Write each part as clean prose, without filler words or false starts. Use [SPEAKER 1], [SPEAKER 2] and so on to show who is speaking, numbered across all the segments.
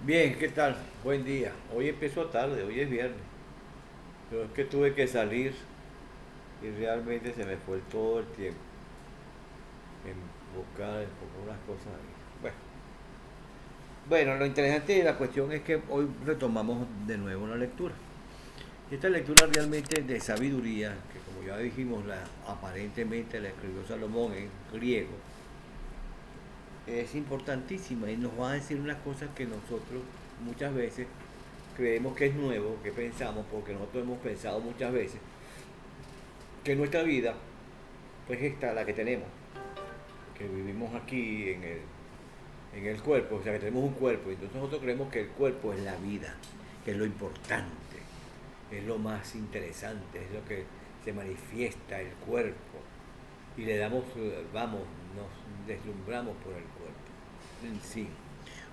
[SPEAKER 1] Bien, ¿qué tal? Buen día. Hoy empezó tarde, hoy es viernes, pero es que tuve que salir y realmente se me fue todo el tiempo en buscar unas cosas ahí. Bueno, lo interesante de la cuestión es que hoy retomamos de nuevo la lectura. Esta lectura realmente de sabiduría, que como ya dijimos, aparentemente la escribió Salomón en griego, es importantísima y nos va a decir unas cosas que nosotros muchas veces creemos que es nuevo, que pensamos, porque nosotros hemos pensado muchas veces que nuestra vida pues esta, la que tenemos, que vivimos aquí en el cuerpo, o sea que tenemos un cuerpo, y entonces nosotros creemos que el cuerpo es la vida, que es lo importante, es lo más interesante, es lo que se manifiesta el cuerpo, y le damos, vamos, nos deslumbramos por el cuerpo en sí,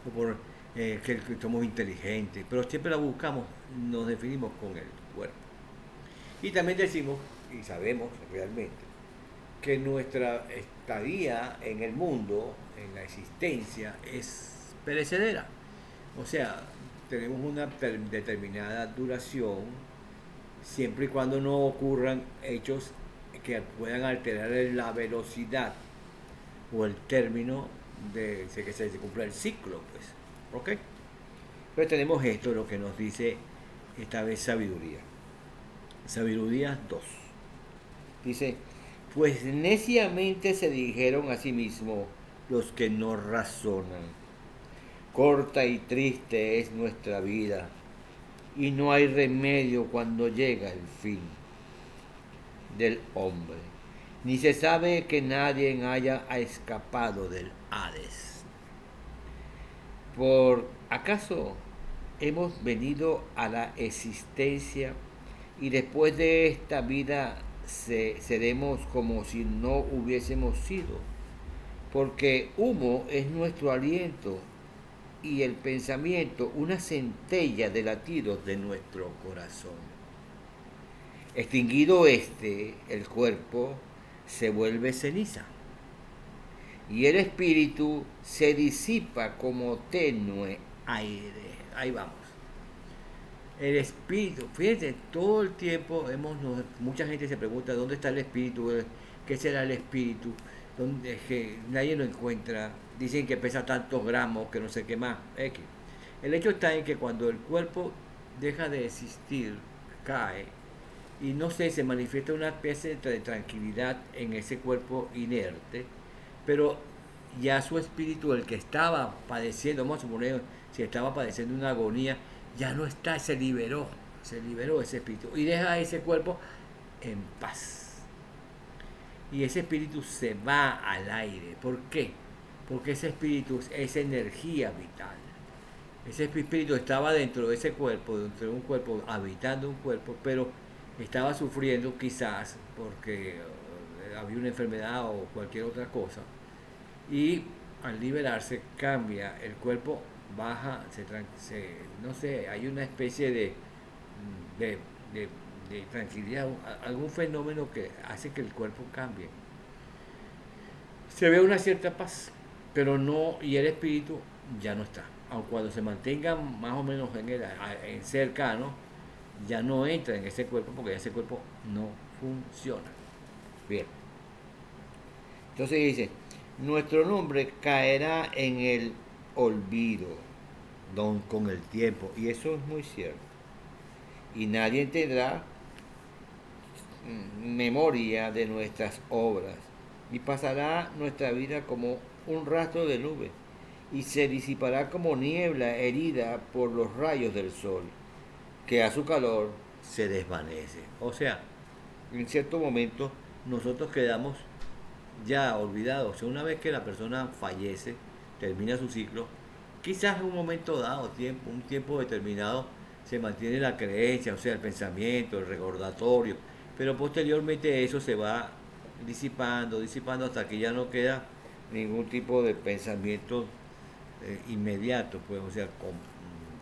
[SPEAKER 1] o por que somos inteligentes, pero siempre la buscamos, nos definimos con el cuerpo. Y también decimos, y sabemos realmente, que nuestra estadía en el mundo, en la existencia, es perecedera. O sea, tenemos una determinada duración siempre y cuando no ocurran hechos que puedan alterar la velocidad o el término de que se cumpla el ciclo, pues. ¿Ok? Pero tenemos esto, lo que nos dice esta vez sabiduría. Sabiduría 2. Dice, pues neciamente se dijeron a sí mismos los que no razonan. Corta y triste es nuestra vida, y no hay remedio cuando llega el fin del hombre. Ni se sabe que nadie haya escapado del Hades. ¿Por acaso hemos venido a la existencia y después de esta vida seremos como si no hubiésemos sido? Porque humo es nuestro aliento y el pensamiento una centella de latidos de nuestro corazón. Extinguido este, el cuerpo se vuelve ceniza y el espíritu se disipa como tenue aire. Ahí vamos. El espíritu, fíjense, todo el tiempo mucha gente se pregunta dónde está el espíritu, qué será el espíritu, dónde, que nadie lo encuentra, dicen que pesa tantos gramos, que no sé qué más. X. El hecho está en que cuando el cuerpo deja de existir, cae, y no sé, se manifiesta una especie de tranquilidad en ese cuerpo inerte, pero ya su espíritu, el que estaba padeciendo, vamos a suponer, si estaba padeciendo una agonía, ya no está, se liberó ese espíritu y deja ese cuerpo en paz. Y ese espíritu se va al aire. ¿Por qué? Porque ese espíritu es energía vital. Ese espíritu estaba dentro de ese cuerpo, dentro de un cuerpo, habitando un cuerpo, pero estaba sufriendo quizás porque había una enfermedad o cualquier otra cosa. Y al liberarse cambia, el cuerpo baja, no sé, hay una especie de, de, de tranquilidad, algún fenómeno que hace que el cuerpo cambie. Se ve una cierta paz, pero no, y el espíritu ya no está. Aun cuando se mantenga más o menos en cercano, ya no entra en ese cuerpo porque ese cuerpo no funciona. Bien, entonces dice, nuestro nombre caerá en el olvido con el tiempo, y eso es muy cierto. Y nadie tendrá memoria de nuestras obras, y pasará nuestra vida como un rastro de nube, y se disipará como niebla herida por los rayos del sol, que a su calor se desvanece. O sea, en cierto momento nosotros quedamos ya olvidados. O sea, una vez que la persona fallece, termina su ciclo, quizás en un momento dado, un tiempo determinado, se mantiene la creencia, o sea, el pensamiento, el recordatorio, pero posteriormente eso se va disipando, disipando hasta que ya no queda ningún tipo de pensamiento inmediato, pues, o sea,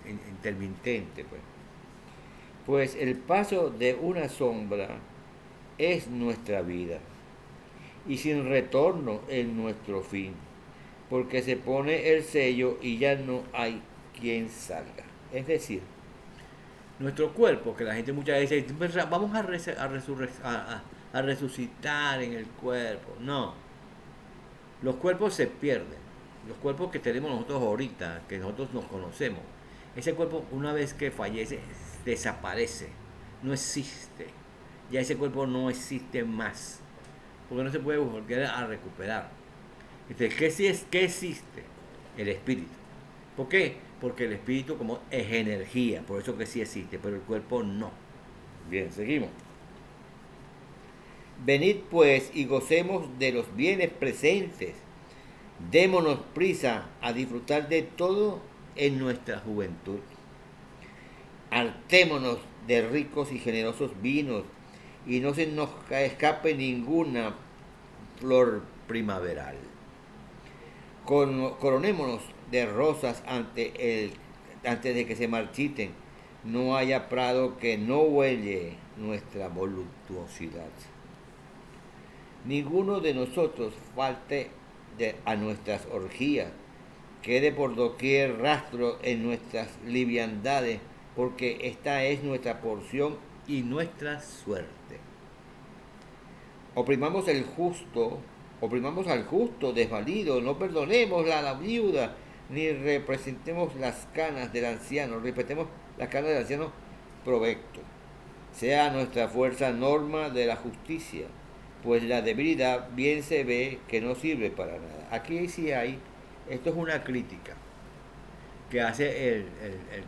[SPEAKER 1] intermitente, pues. Pues el paso de una sombra es nuestra vida y sin retorno es nuestro fin, porque se pone el sello y ya no hay quien salga. Es decir, nuestro cuerpo, que la gente muchas veces dice, "Pues, vamos a resucitar en el cuerpo". No, los cuerpos se pierden. Los cuerpos que tenemos nosotros ahorita, que nosotros nos conocemos, ese cuerpo una vez que fallece desaparece, no existe. Ya ese cuerpo no existe más, porque no se puede volver a recuperar. Entonces, ¿qué existe? El espíritu. ¿Por qué? Porque el espíritu como es energía, por eso que sí existe, pero el cuerpo no. Bien, seguimos. Venid pues y gocemos de los bienes presentes. Démonos prisa a disfrutar de todo en nuestra juventud. Hartémonos de ricos y generosos vinos y no se nos escape ninguna flor primaveral. Coronémonos de rosas antes de que se marchiten. No haya prado que no huele nuestra voluptuosidad. Ninguno de nosotros falte a nuestras orgías, quede por doquier rastro en nuestras liviandades, porque esta es nuestra porción y nuestra suerte. Oprimamos al justo desvalido, no perdonemos a la viuda, ni representemos las canas del anciano, respetemos las canas del anciano provecto. Sea nuestra fuerza norma de la justicia, pues la debilidad bien se ve que no sirve para nada. Aquí sí hay, esto es una crítica que hace el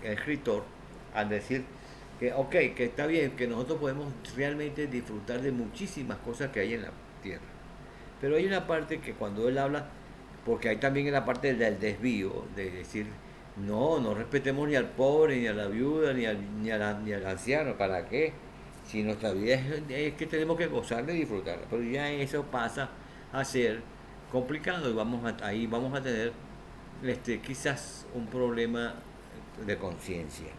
[SPEAKER 1] escritor al decir que, ok, que está bien, que nosotros podemos realmente disfrutar de muchísimas cosas que hay en la tierra. Pero hay una parte que cuando él habla, porque hay también en la parte del desvío, de decir, no respetemos ni al pobre, ni a la viuda, ni al anciano, ¿para qué? Si nuestra vida es que tenemos que gozar de disfrutar, pero ya eso pasa a ser complicado y ahí vamos a tener quizás un problema de conciencia.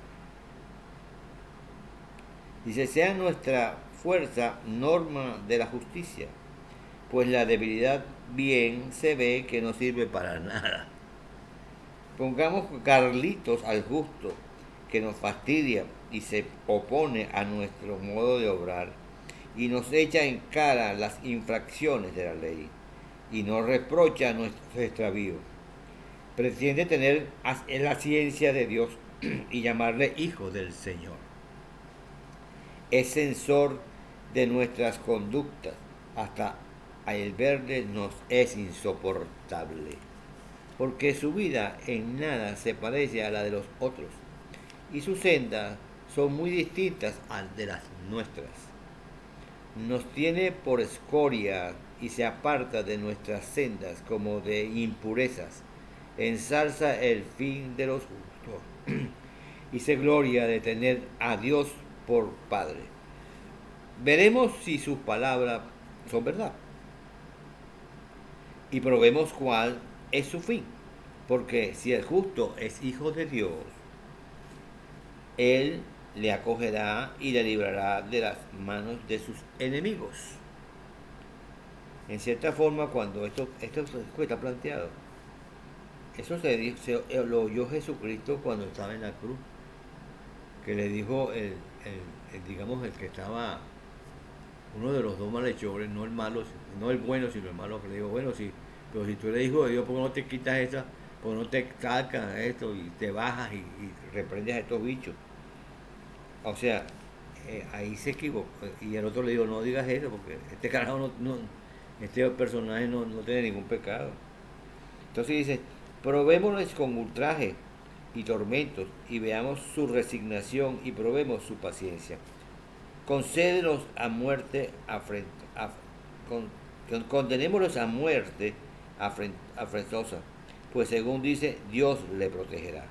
[SPEAKER 1] Dice, sea nuestra fuerza norma de la justicia, pues la debilidad bien se ve que no sirve para nada. Pongamos Carlitos al justo, que nos fastidia y se opone a nuestro modo de obrar, y nos echa en cara las infracciones de la ley, y nos reprocha nuestros extravíos. Pretende tener la ciencia de Dios y llamarle hijo del Señor. Es censor de nuestras conductas, hasta el verle nos es insoportable, porque su vida en nada se parece a la de los otros, y sus sendas son muy distintas de las nuestras. Nos tiene por escoria y se aparta de nuestras sendas como de impurezas. Ensalza el fin de los justos y se gloria de tener a Dios por Padre. Veremos si sus palabras son verdad y probemos cuál es su fin, porque si el justo es hijo de Dios, Él le acogerá y le librará de las manos de sus enemigos. En cierta forma, cuando esto está planteado, eso lo oyó Jesucristo cuando estaba en la cruz, que le dijo digamos, el que estaba, uno de los dos malhechores, no el malo, no el bueno, sino el malo, que le dijo, bueno, sí, pero si tú eres hijo de Dios, ¿por qué no te quitas esta? ¿Por qué no te sacas esto y te bajas y reprendes a estos bichos? O sea, ahí se equivocó. Y el otro le dijo, no digas eso, porque este carajo este personaje no tiene ningún pecado. Entonces dice, probémonos con ultraje y tormentos y veamos su resignación y probemos su paciencia. Concédenos a muerte condenémonos a muerte afrentosa, pues según dice, Dios le protegerá.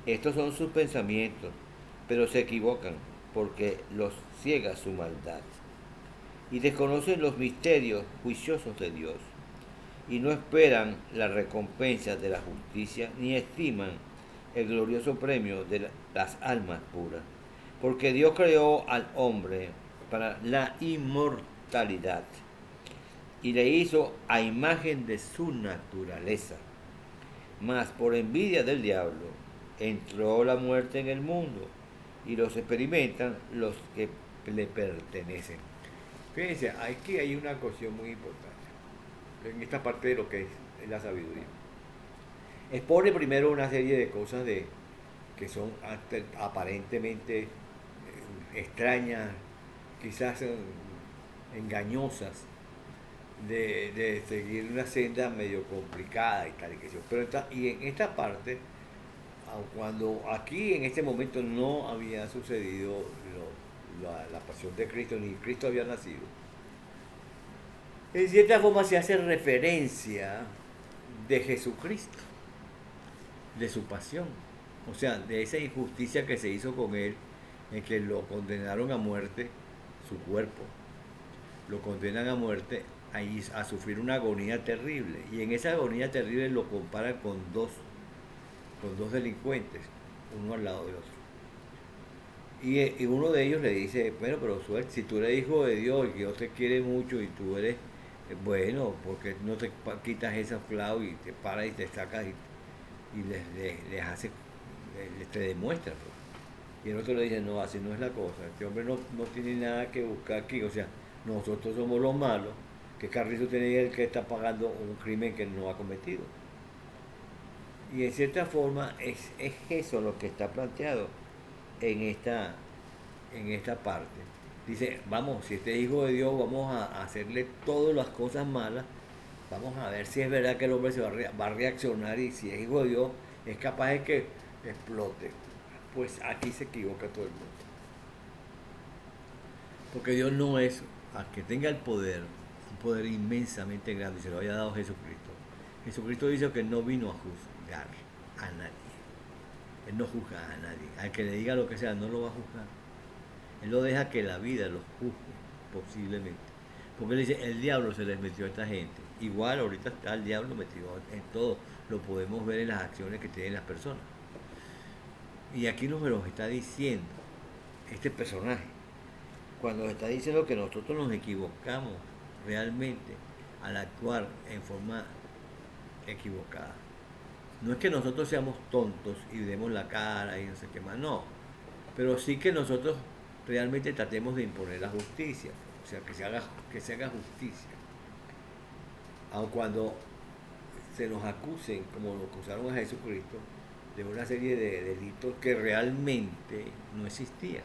[SPEAKER 1] Estos son sus pensamientos, pero se equivocan porque los ciega su maldad y desconocen los misterios juiciosos de Dios y no esperan la recompensa de la justicia ni estiman el glorioso premio de las almas puras, porque Dios creó al hombre para la inmortalidad y le hizo a imagen de su naturaleza. Mas por envidia del diablo entró la muerte en el mundo y los experimentan los que le pertenecen. Fíjense, aquí hay una cuestión muy importante en esta parte de lo que es la sabiduría. Expone primero una serie de cosas que son aparentemente extrañas, quizás engañosas, de seguir una senda medio complicada y tal y que sí. Pero y en esta parte, cuando aquí en este momento no había sucedido la pasión de Cristo, ni Cristo había nacido, en cierta forma se hace referencia de Jesucristo, de su pasión, o sea, de esa injusticia que se hizo con él, en que lo condenaron a muerte, su cuerpo, lo condenan a muerte, a sufrir una agonía terrible, y en esa agonía terrible lo comparan con dos delincuentes, uno al lado de otro. Y uno de ellos le dice, bueno, pero suerte, si tú eres hijo de Dios y que Dios te quiere mucho y tú eres bueno, porque no te quitas esa clavos y te paras y te sacas y les hace, te demuestra. Pues. Y el otro le dice, no, así no es la cosa, este hombre no tiene nada que buscar aquí, o sea, nosotros somos los malos, que Carrizo tiene el que está pagando un crimen que no ha cometido. Y en cierta forma es eso lo que está planteado en esta parte. Dice, vamos, si este es hijo de Dios, vamos a hacerle todas las cosas malas, vamos a ver si es verdad que el hombre va a reaccionar y si es hijo de Dios, es capaz de que explote. Pues aquí se equivoca todo el mundo. Porque Dios no es, al que tenga el poder, un poder inmensamente grande, y se lo haya dado Jesucristo. Jesucristo dice que no vino a juzgar a nadie. Él no juzga a nadie. Al que le diga lo que sea, no lo va a juzgar. Él lo deja que la vida lo juzgue, posiblemente. Porque él dice, el diablo se les metió a esta gente. Igual ahorita está el diablo metido en todo. Lo podemos ver en las acciones que tienen las personas. Y aquí nos lo está diciendo este personaje. Cuando está diciendo que nosotros nos equivocamos realmente al actuar en forma equivocada. No es que nosotros seamos tontos y demos la cara y no sé qué más, no. Pero sí que nosotros realmente tratemos de imponer la justicia. O sea, que se haga justicia. Aun cuando se nos acusen, como lo acusaron a Jesucristo, de una serie de delitos que realmente no existían.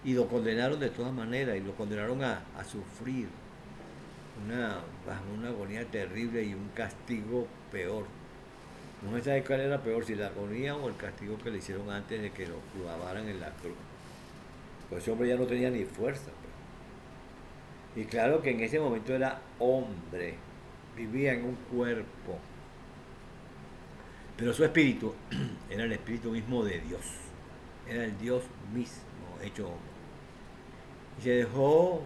[SPEAKER 1] Y lo condenaron de todas maneras, y lo condenaron a sufrir una agonía terrible y un castigo peor. No se sabe cuál era peor, si la agonía o el castigo que le hicieron antes de que lo clavaran en la cruz. Pues ese hombre ya no tenía ni fuerza. Pues. Y claro que en ese momento era hombre, vivía en un cuerpo. Pero su espíritu era el espíritu mismo de Dios. Era el Dios mismo hecho hombre. Y se dejó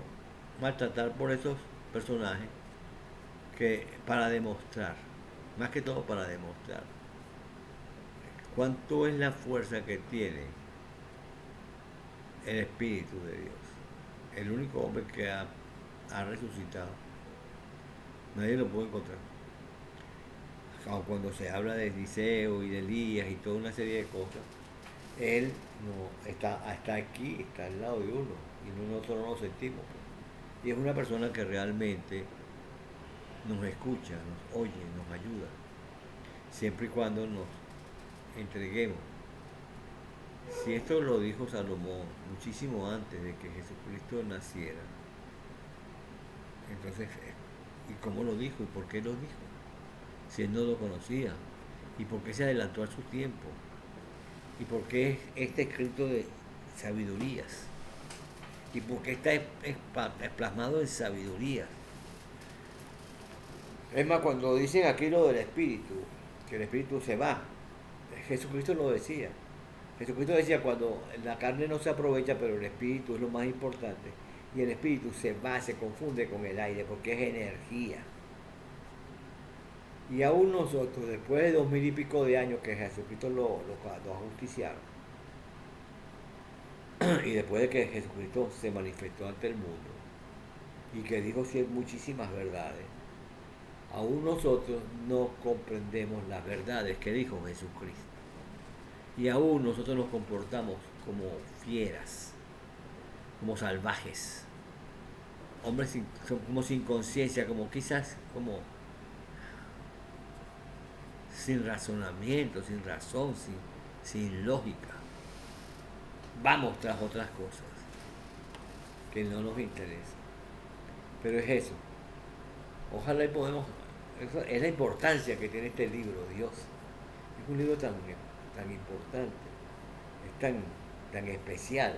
[SPEAKER 1] maltratar por esos personajes que para demostrar, más que todo para demostrar cuánto es la fuerza que tiene el Espíritu de Dios. El único hombre que ha resucitado. Nadie lo puede encontrar. Aun cuando se habla de Eliseo y de Elías y toda una serie de cosas, él no está aquí, está al lado de uno y nosotros no lo sentimos. Y es una persona que realmente nos escucha, nos oye, nos ayuda, siempre y cuando nos entreguemos. Si esto lo dijo Salomón muchísimo antes de que Jesucristo naciera, entonces, ¿y cómo lo dijo? ¿Y por qué lo dijo? Si él no lo conocía. ¿Y por qué se adelantó a su tiempo? ¿Y por qué este escrito de sabidurías? ¿Y por qué está plasmado en sabiduría? Es más, cuando dicen aquí lo del espíritu, que el espíritu se va, Jesucristo lo decía. Jesucristo decía, cuando la carne no se aprovecha, pero el espíritu es lo más importante, y el espíritu se va, se confunde con el aire, porque es energía. Y aún nosotros, después de 2000 y pico de años que Jesucristo lo ajusticiaron, y después de que Jesucristo se manifestó ante el mundo, y que dijo muchísimas verdades, aún nosotros no comprendemos las verdades que dijo Jesucristo. Y aún nosotros nos comportamos como fieras, como salvajes, hombres como sin conciencia, como quizás como sin razonamiento, sin razón, sin lógica. Vamos tras otras cosas que no nos interesan. Pero es eso. Ojalá y podemos... Eso es la importancia que tiene este libro, Dios. Es un libro tan importante, es tan especial.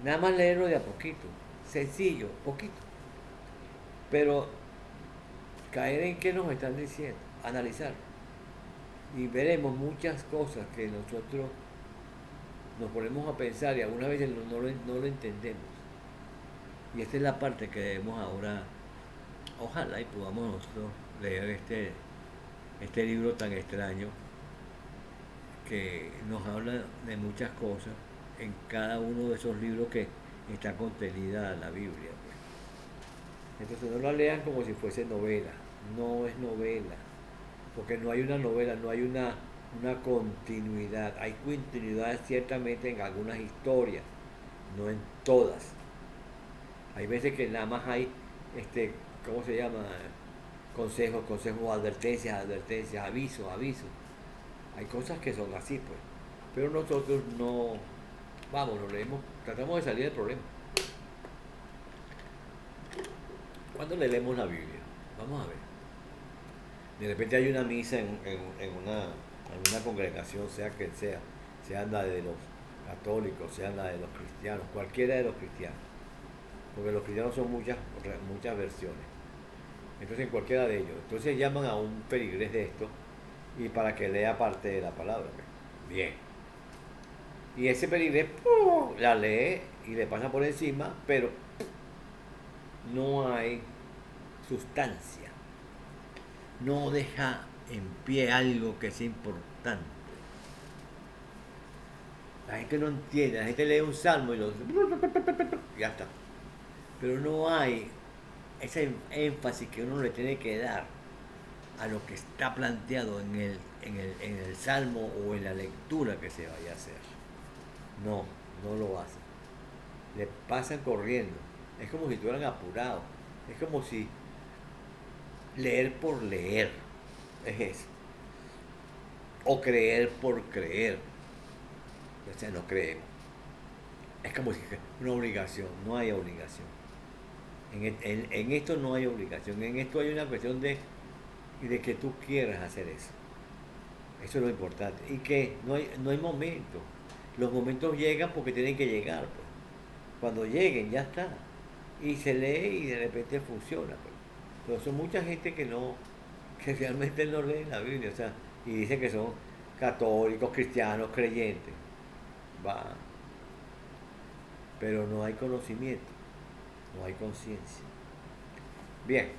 [SPEAKER 1] Nada más leerlo de a poquito, sencillo, poquito. Pero caer en qué nos están diciendo, analizar. Y veremos muchas cosas que nosotros nos ponemos a pensar y algunas veces no lo entendemos. Y esta es la parte que debemos ahora, ojalá y podamos nosotros leer este libro tan extraño que nos habla de muchas cosas en cada uno de esos libros que está contenida la Biblia. Pues. Entonces no la lean como si fuese novela, no es novela, porque no hay una novela, no hay una continuidad. Hay continuidad ciertamente en algunas historias, no en todas. Hay veces que nada más hay, ¿cómo se llama? Consejos, advertencias, avisos. Hay cosas que son así, pues. Pero nosotros no, vamos, lo leemos, tratamos de salir del problema. ¿Cuándo leemos la Biblia? Vamos a ver. De repente hay una misa en una congregación, sea que sea la de los católicos, sea la de los cristianos, cualquiera de los cristianos. Porque los cristianos son muchas versiones. Entonces en cualquiera de ellos. Entonces llaman a un feligrés de esto y para que lea parte de la palabra. Bien. Y ese feligrés la lee y le pasa por encima, pero no hay sustancia. No deja en pie algo que es importante. La gente no entiende, la gente lee un salmo y ya está. Pero no hay ese énfasis que uno le tiene que dar a lo que está planteado en el salmo o en la lectura que se vaya a hacer. No lo hacen. Le pasan corriendo. Es como si estuvieran apurados. Es como si leer por leer. Es eso. O creer por creer. O sea, no creemos. Es como si una obligación. No hay obligación. En esto no hay obligación. En esto hay una cuestión de que tú quieras hacer eso. Eso es lo importante. Y que no hay momento. Los momentos llegan porque tienen que llegar. Pues. Cuando lleguen, ya está. Y se lee y de repente funciona. Pues. Pero son mucha gente que realmente no lee la Biblia. O sea, y dicen que son católicos, cristianos, creyentes. Va. Pero no hay conocimiento. No hay conciencia. Bien.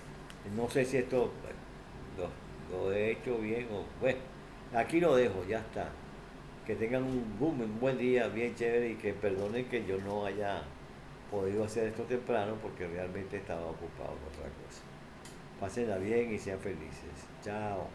[SPEAKER 1] No sé si esto lo he hecho bien o... Bueno, aquí lo dejo, ya está. Que tengan un buen día, bien chévere y que perdonen que yo no haya podido hacer esto temprano porque realmente estaba ocupado con otra cosa. Pásenla bien y sean felices. Chao.